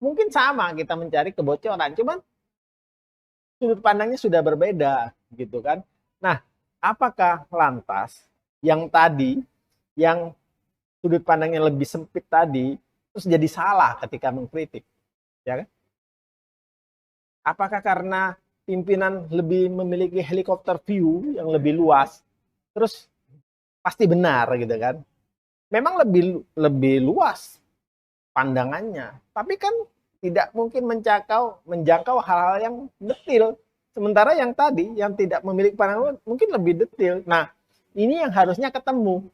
Mungkin sama kita mencari kebocoran, cuman sudut pandangnya sudah berbeda gitu kan. Nah, apakah lantas yang tadi, yang sudut pandangnya lebih sempit tadi, terus jadi salah ketika mengkritik, ya kan? Apakah karena pimpinan lebih memiliki helikopter view yang lebih luas, terus pasti benar gitu kan? Memang lebih lebih luas pandangannya, tapi kan tidak mungkin menjangkau hal-hal yang detail. Sementara yang tadi, yang tidak memiliki pandangan mungkin lebih detail. Nah, ini yang harusnya ketemu.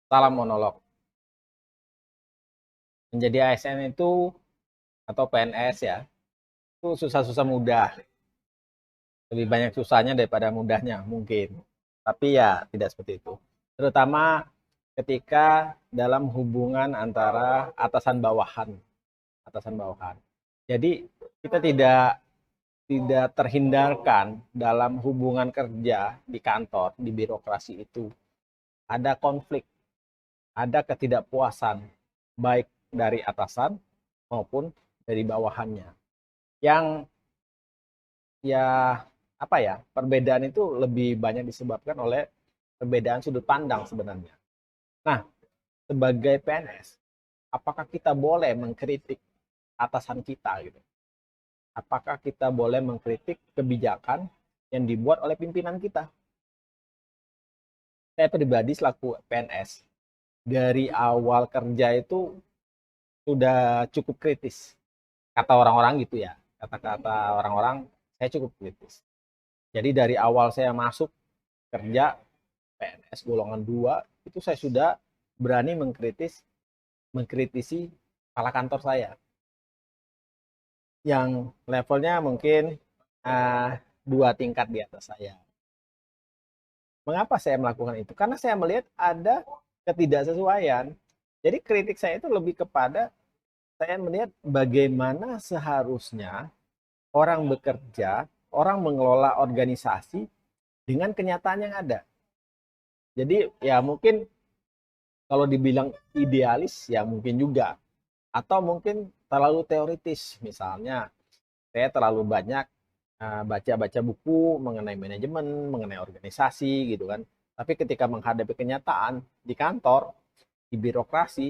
Salam monolog. Menjadi ASN itu atau PNS ya, itu susah-susah mudah. Lebih banyak susahnya daripada mudahnya mungkin. Tapi ya tidak seperti itu. Terutama ketika dalam hubungan antara atasan bawahan. Atasan bawahan. Jadi kita tidak terhindarkan dalam hubungan kerja di kantor, di birokrasi itu. Ada konflik, ada ketidakpuasan, baik dari atasan maupun dari bawahannya. Yang ya apa ya, perbedaan itu lebih banyak disebabkan oleh perbedaan sudut pandang sebenarnya. Nah, sebagai PNS, apakah kita boleh mengkritik atasan kita gitu? Apakah kita boleh mengkritik kebijakan yang dibuat oleh pimpinan kita? Saya pribadi selaku PNS, dari awal kerja itu sudah cukup kritis. Kata orang-orang gitu ya. Kata-kata orang-orang, saya cukup kritis. Jadi dari awal saya masuk kerja PNS golongan 2 itu saya sudah berani mengkritisi kepala kantor saya yang levelnya mungkin uh, 2 tingkat di atas saya. Mengapa saya melakukan itu? Karena saya melihat ada ketidaksesuaian. Jadi kritik saya itu lebih kepada saya melihat bagaimana seharusnya orang bekerja, orang mengelola organisasi dengan kenyataan yang ada. Jadi ya mungkin kalau dibilang idealis ya mungkin juga. Atau mungkin terlalu teoritis. Misalnya saya terlalu banyak baca-baca buku mengenai manajemen, mengenai organisasi gitu kan. Tapi ketika menghadapi kenyataan di kantor, di birokrasi,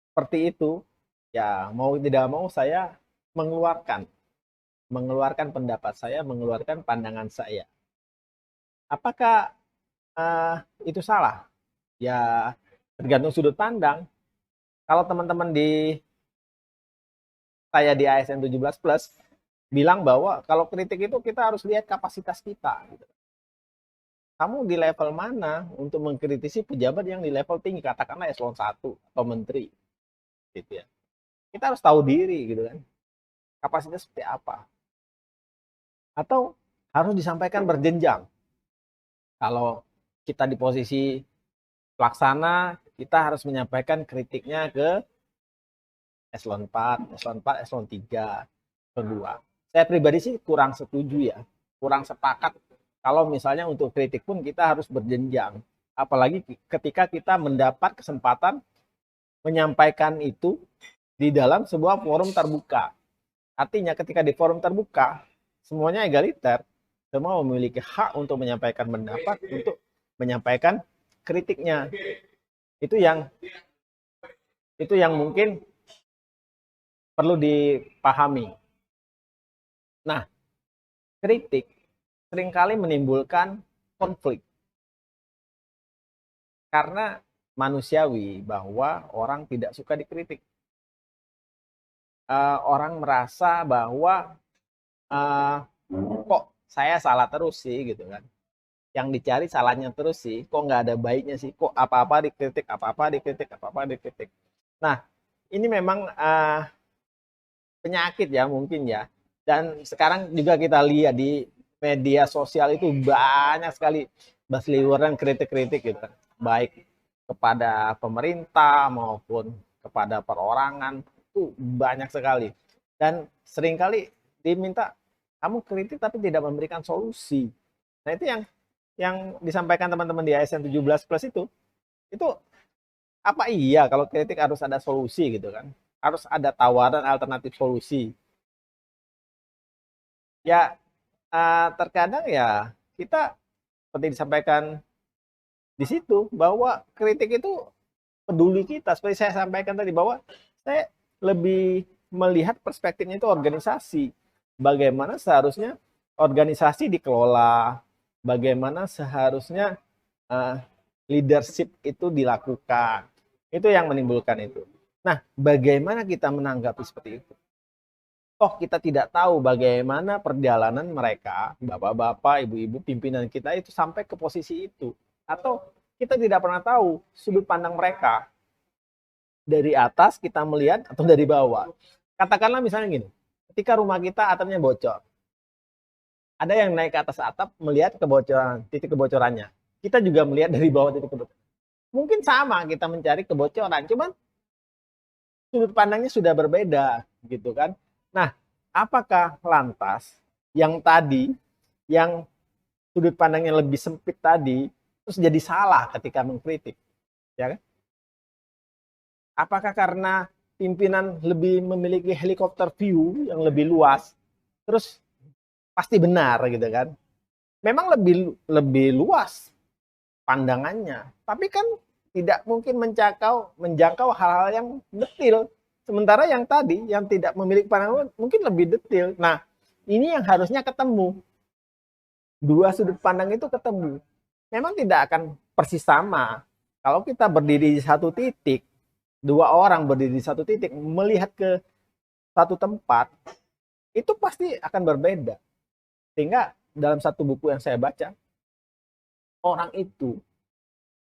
seperti itu, ya mau tidak mau saya mengeluarkan mengeluarkan pendapat saya, mengeluarkan pandangan saya. Apakah itu salah? Ya tergantung sudut pandang. Kalau teman-teman di saya di ASN 17 plus bilang bahwa kalau kritik itu kita harus lihat kapasitas kita. Gitu. Kamu di level mana untuk mengkritisi pejabat yang di level tinggi, katakanlah eselon 1 atau menteri, gitu ya. Kita harus tahu diri, gitu kan. Kapasitas seperti apa. Atau harus disampaikan berjenjang. Kalau kita di posisi pelaksana, kita harus menyampaikan kritiknya ke eselon 4, eselon 4, eselon 3, eselon 2. Saya pribadi sih kurang setuju ya, kurang sepakat kalau misalnya untuk kritik pun kita harus berjenjang. Apalagi ketika kita mendapat kesempatan menyampaikan itu di dalam sebuah forum terbuka. Artinya ketika di forum terbuka, semuanya egaliter, semua memiliki hak untuk menyampaikan pendapat, untuk menyampaikan kritiknya. Itu yang itu yang mungkin perlu dipahami. Nah, kritik seringkali menimbulkan konflik karena manusiawi bahwa orang tidak suka dikritik. Orang merasa bahwa uh, kok saya salah terus sih gitu kan. Yang dicari salahnya terus sih, kok nggak ada baiknya sih, kok apa-apa dikritik, apa-apa dikritik, apa-apa dikritik. Nah, ini memang penyakit ya mungkin ya. Dan sekarang juga kita lihat di media sosial itu banyak sekali berseliweran kritik-kritik gitu kan. Baik kepada pemerintah maupun kepada perorangan itu banyak sekali. Dan seringkali diminta kamu kritik tapi tidak memberikan solusi. Nah, itu yang disampaikan teman-teman di ASN 17 plus itu Apa iya kalau kritik harus ada solusi gitu kan? Harus ada tawaran alternatif solusi. Ya, terkadang ya kita seperti disampaikan di situ bahwa kritik itu peduli kita. Seperti saya sampaikan tadi bahwa saya lebih melihat perspektifnya itu organisasi. Bagaimana seharusnya organisasi dikelola, bagaimana seharusnya uh, leadership itu dilakukan. Itu yang menimbulkan itu. Nah, bagaimana kita menanggapi seperti itu? Toh kita tidak tahu bagaimana perjalanan mereka, bapak-bapak, ibu-ibu, pimpinan kita itu sampai ke posisi itu. Atau kita tidak pernah tahu sudut pandang mereka. Dari atas kita melihat atau dari bawah. Katakanlah misalnya gini, ketika rumah kita atapnya bocor, ada yang naik ke atas atap melihat kebocoran, titik kebocorannya. Kita juga melihat dari bawah titik kebocoran. Mungkin sama kita mencari kebocoran, cuman sudut pandangnya sudah berbeda, gitu kan. Nah, apakah lantas yang tadi, yang sudut pandangnya lebih sempit tadi, terus jadi salah ketika mengkritik, ya kan? Apakah karena pimpinan lebih memiliki helikopter view yang lebih luas, terus pasti benar gitu kan? Memang lebih lebih luas pandangannya, tapi kan tidak mungkin menjangkau hal-hal yang detail. Sementara yang tadi, yang tidak memiliki pandangan mungkin lebih detail. Nah, ini yang harusnya ketemu. Dua sudut pandang itu ketemu. Memang tidak akan persis sama. Kalau kita berdiri di satu titik, dua orang berdiri di satu titik, melihat ke satu tempat, itu pasti akan berbeda. Sehingga dalam satu buku yang saya baca, orang itu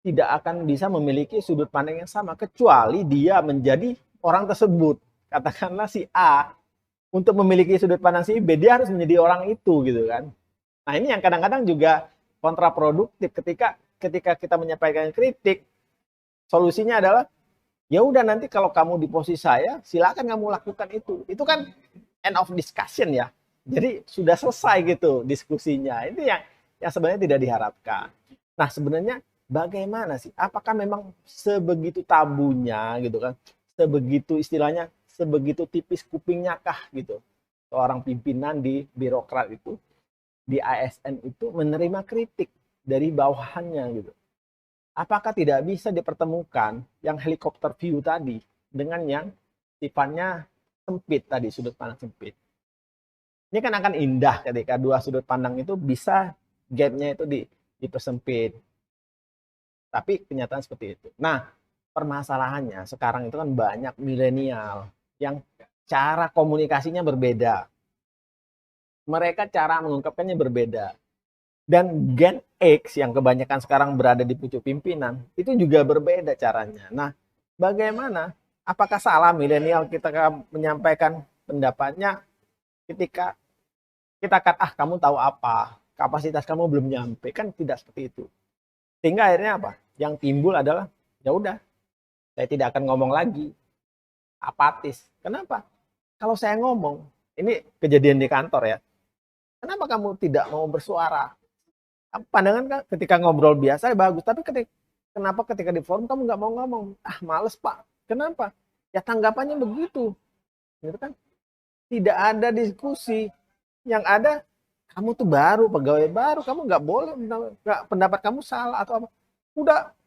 tidak akan bisa memiliki sudut pandang yang sama kecuali dia menjadi orang tersebut. Katakanlah si A, untuk memiliki sudut pandang si B, dia harus menjadi orang itu gitu kan. Nah, ini yang kadang-kadang juga kontraproduktif ketika ketika kita menyampaikan kritik, solusinya adalah ya udah nanti kalau kamu di posisi saya, silakan kamu lakukan itu. Itu kan end of discussion ya. Jadi sudah selesai gitu diskusinya. Itu yang sebenarnya tidak diharapkan. Nah, sebenarnya bagaimana sih? Apakah memang sebegitu tabunya gitu kan? Sebegitu istilahnya, sebegitu tipis kupingnya kah gitu? Seorang pimpinan di birokrat itu, di ASN itu menerima kritik dari bawahannya gitu. Apakah tidak bisa dipertemukan yang helikopter view tadi dengan yang sifatnya sempit tadi, sudut pandang sempit? Ini kan akan indah ketika dua sudut pandang itu bisa gapnya itu dipersempit. Tapi kenyataan seperti itu. Nah, permasalahannya sekarang itu kan banyak milenial yang cara komunikasinya berbeda. Mereka cara mengungkapkannya berbeda. Dan Gen X yang kebanyakan sekarang berada di pucuk pimpinan, itu juga berbeda caranya. Nah, bagaimana? Apakah salah milenial kita menyampaikan pendapatnya ketika kita kata, kamu tahu apa? Kapasitas kamu belum nyampe. Kan tidak seperti itu. Sehingga akhirnya apa? Yang timbul adalah, ya udah, saya tidak akan ngomong lagi. Apatis. Kenapa? Kalau saya ngomong, ini kejadian di kantor ya. Kenapa kamu tidak mau bersuara? Pandangan kan ketika ngobrol biasa bagus, tapi kenapa ketika di forum kamu nggak mau ngomong? Ah, males Pak. Kenapa? Ya tanggapannya begitu. Gitu kan? Tidak ada diskusi. Yang ada kamu tuh baru, pegawai baru, kamu nggak boleh, nggak, pendapat kamu salah atau apa.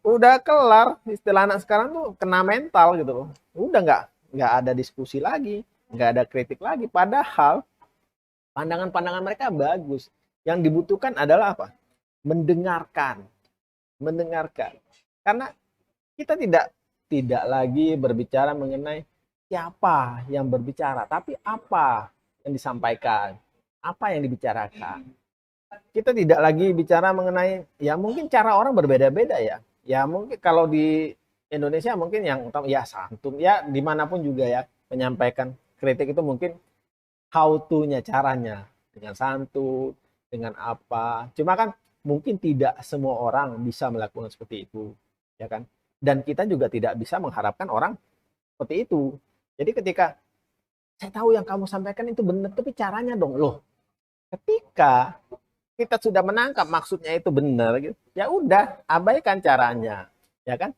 Udah kelar. Istilah anak sekarang tuh kena mental gitu loh. Udah nggak ada diskusi lagi, nggak ada kritik lagi. Padahal pandangan-pandangan mereka bagus. Yang dibutuhkan adalah apa? Mendengarkan. Karena kita tidak lagi berbicara mengenai siapa yang berbicara, tapi apa yang disampaikan, apa yang dibicarakan. Kita tidak lagi bicara mengenai, ya mungkin cara orang berbeda-beda ya. Ya mungkin kalau di Indonesia mungkin yang utama ya santun, ya dimanapun juga ya menyampaikan kritik itu mungkin how to-nya, caranya dengan santun, dengan apa. Cuma kan mungkin tidak semua orang bisa melakukan seperti itu, ya kan? Dan kita juga tidak bisa mengharapkan orang seperti itu. Jadi ketika saya tahu yang kamu sampaikan itu benar, tapi caranya dong loh. Ketika kita sudah menangkap maksudnya itu benar, gitu, ya udah abaikan caranya, ya kan?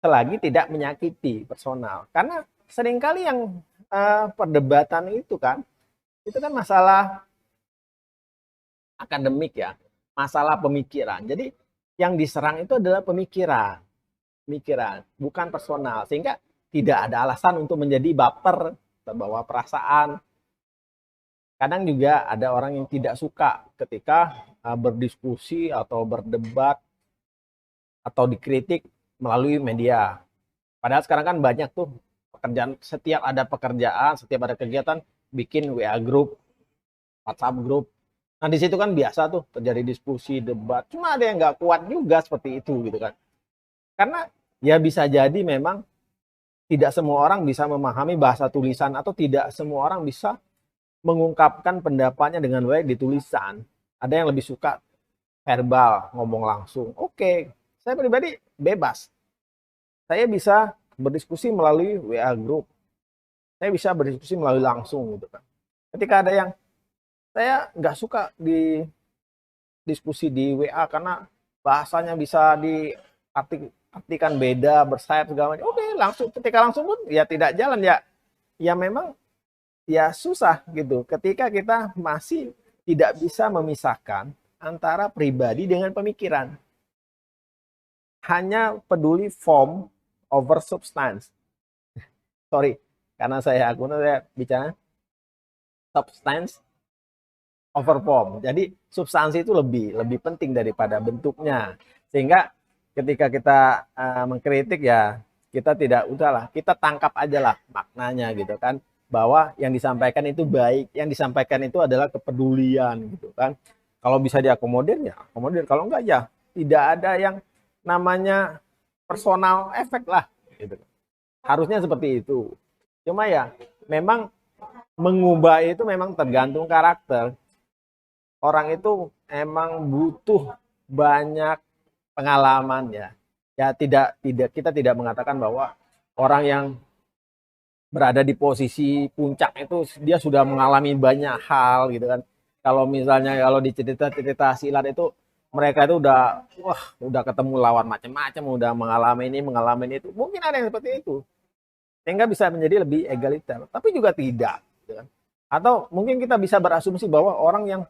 selagi tidak menyakiti personal. Karena seringkali yang perdebatan itu kan masalah akademik ya, masalah pemikiran. Jadi yang diserang itu adalah pemikiran, bukan personal. Sehingga tidak ada alasan untuk menjadi baper, terbawa perasaan. Kadang juga ada orang yang tidak suka ketika berdiskusi atau berdebat atau dikritik melalui media. Padahal sekarang kan banyak tuh pekerjaan, setiap ada pekerjaan, setiap ada kegiatan, bikin WA group, WhatsApp group. Nah di situ kan biasa tuh terjadi diskusi, debat. Cuma ada yang nggak kuat juga seperti itu gitu kan. Karena ya bisa jadi memang tidak semua orang bisa memahami bahasa tulisan atau tidak semua orang bisa mengungkapkan pendapatnya dengan baik di tulisan. Ada yang lebih suka verbal, ngomong langsung. Oke, saya pribadi bebas. Saya bisa berdiskusi melalui WA group. Saya bisa berdiskusi melalui langsung gitu kan. Ketika ada yang saya nggak suka di diskusi di WA karena bahasanya bisa diartikan beda, bersayap segala macam. Oke, langsung ketika langsung pun ya tidak jalan ya. Ya memang ya susah gitu. Ketika kita masih tidak bisa memisahkan antara pribadi dengan pemikiran. Hanya peduli form over substance. Sorry, karena saya bicara substance over form. Jadi substansi itu lebih penting daripada bentuknya. Sehingga ketika kita mengkritik ya kita tidak udahlah, kita tangkap aja lah maknanya gitu kan, bahwa yang disampaikan itu baik, yang disampaikan itu adalah kepedulian gitu kan. Kalau bisa diakomodir ya akomodir, kalau enggak ya tidak ada yang namanya personal efek lah gitu. Harusnya seperti itu. Cuma ya memang mengubah itu memang tergantung karakter. Orang itu emang butuh banyak pengalaman ya. Ya tidak kita tidak mengatakan bahwa orang yang berada di posisi puncak itu dia sudah mengalami banyak hal gitu kan. Kalau misalnya kalau di cerita-cerita silat itu mereka itu udah ketemu lawan macam-macam, udah mengalami ini itu. Mungkin ada yang seperti itu. Sehingga bisa menjadi lebih egaliter, tapi juga tidak gitu kan. Atau mungkin kita bisa berasumsi bahwa orang yang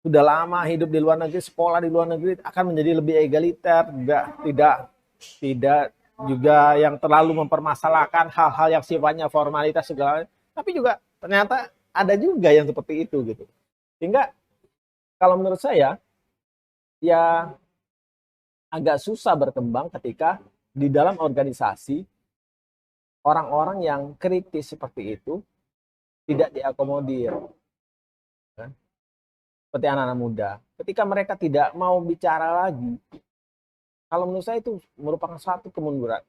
sudah lama hidup di luar negeri, sekolah di luar negeri akan menjadi lebih egaliter, tidak juga yang terlalu mempermasalahkan hal-hal yang sifatnya formalitas segala, tapi juga ternyata ada juga yang seperti itu gitu. Sehingga kalau menurut saya ya agak susah berkembang ketika di dalam organisasi orang-orang yang kritis seperti itu tidak diakomodir. Seperti anak-anak muda, ketika mereka tidak mau bicara lagi, kalau menurut saya itu merupakan suatu kemunduran,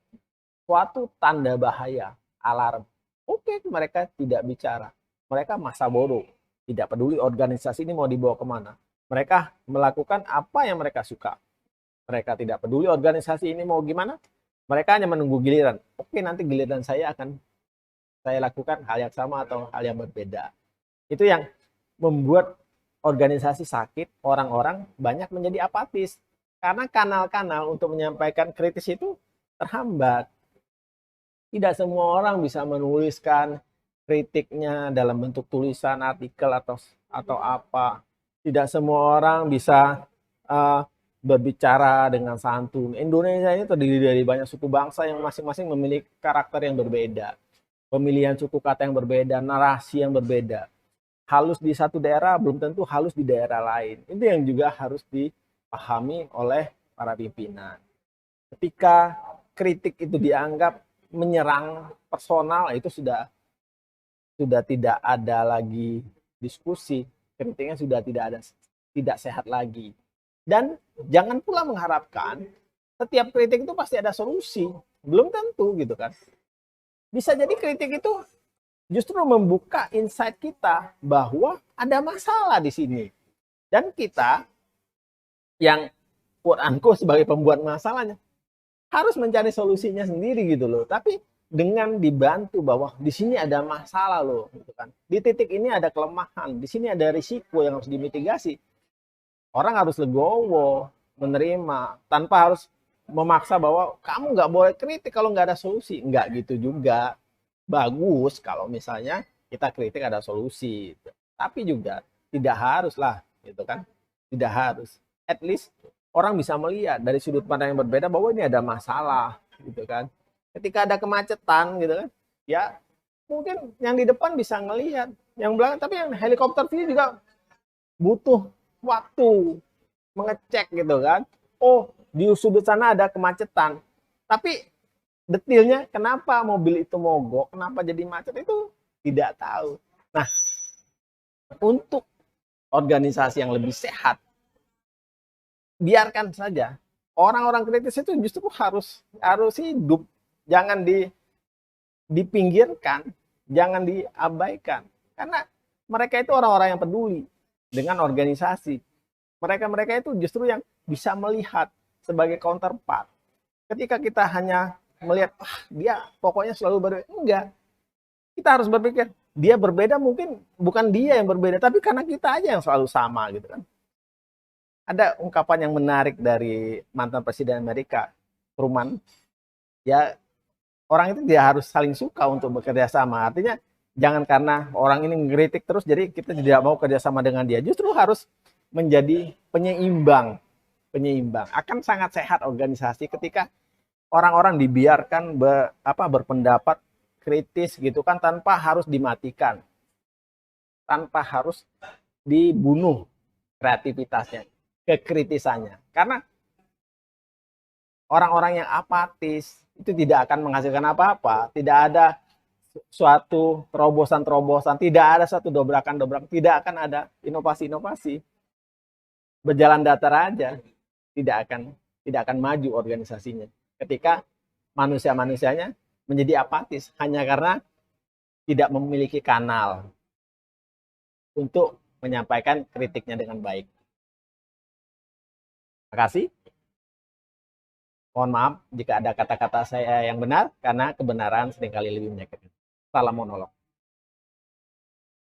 suatu tanda bahaya, alarm. Oke, mereka tidak bicara, mereka masa bodoh, tidak peduli organisasi ini mau dibawa kemana. Mereka melakukan apa yang mereka suka. Mereka tidak peduli organisasi ini mau gimana, mereka hanya menunggu giliran. Oke, nanti giliran saya akan saya lakukan hal yang sama atau hal yang berbeda. Itu yang membuat organisasi sakit, orang-orang banyak menjadi apatis. Karena kanal-kanal untuk menyampaikan kritis itu terhambat. Tidak semua orang bisa menuliskan kritiknya dalam bentuk tulisan, artikel atau apa. Tidak semua orang bisa berbicara dengan santun. Indonesia ini terdiri dari banyak suku bangsa yang masing-masing memiliki karakter yang berbeda. Pemilihan suku kata yang berbeda, narasi yang berbeda. Halus di satu daerah belum tentu halus di daerah lain. Itu yang juga harus dipahami oleh para pimpinan. Ketika kritik itu dianggap menyerang personal, itu sudah tidak ada lagi diskusi. Kritiknya sudah tidak sehat lagi. Dan jangan pula mengharapkan setiap kritik itu pasti ada solusi. Belum tentu gitu kan. Bisa jadi kritik itu justru membuka insight kita bahwa ada masalah di sini. Dan kita yang quote-unquote sebagai pembuat masalahnya harus mencari solusinya sendiri gitu loh. Tapi dengan dibantu bahwa di sini ada masalah loh gitu kan. Di titik ini ada kelemahan, di sini ada risiko yang harus dimitigasi. Orang harus legowo, menerima tanpa harus memaksa bahwa kamu nggak boleh kritik kalau nggak ada solusi. Nggak gitu juga. Bagus kalau misalnya kita kritik ada solusi. Tapi juga tidak harus lah, gitu kan? Tidak harus. At least orang bisa melihat dari sudut pandang yang berbeda bahwa ini ada masalah, gitu kan? Ketika ada kemacetan, gitu kan? Ya mungkin yang di depan bisa ngelihat, yang belakang, tapi yang helikopter view juga butuh waktu mengecek gitu kan. Oh, di sudut sana ada kemacetan. Tapi detailnya kenapa mobil itu mogok, kenapa jadi macet itu tidak tahu. Nah, untuk organisasi yang lebih sehat, biarkan saja. Orang-orang kritis itu justru harus hidup, jangan dipinggirkan, jangan diabaikan. Karena mereka itu orang-orang yang peduli dengan organisasi. Mereka-mereka itu justru yang bisa melihat sebagai counterpart. Ketika kita hanya melihat, dia pokoknya selalu berbeda. Enggak. Kita harus berpikir, dia berbeda mungkin bukan dia yang berbeda, tapi karena kita aja yang selalu sama gitu kan. Ada ungkapan yang menarik dari mantan Presiden Amerika, Truman. Ya, orang itu dia harus saling suka untuk bekerja sama. Artinya jangan karena orang ini ngeritik terus jadi kita tidak mau kerjasama dengan dia. Justru harus menjadi penyeimbang. Penyeimbang. Akan sangat sehat organisasi ketika orang-orang dibiarkan berpendapat kritis gitu kan tanpa harus dimatikan. Tanpa harus dibunuh kreativitasnya, kekritisannya. Karena orang-orang yang apatis itu tidak akan menghasilkan apa-apa, tidak ada suatu terobosan-terobosan, tidak ada suatu dobrakan-dobrakan, tidak akan ada inovasi-inovasi. Berjalan datar aja, tidak akan maju organisasinya. Ketika manusia-manusianya menjadi apatis hanya karena tidak memiliki kanal untuk menyampaikan kritiknya dengan baik. Terima kasih. Mohon maaf jika ada kata-kata saya yang benar, karena kebenaran seringkali lebih menyakitkan. Salam monolog.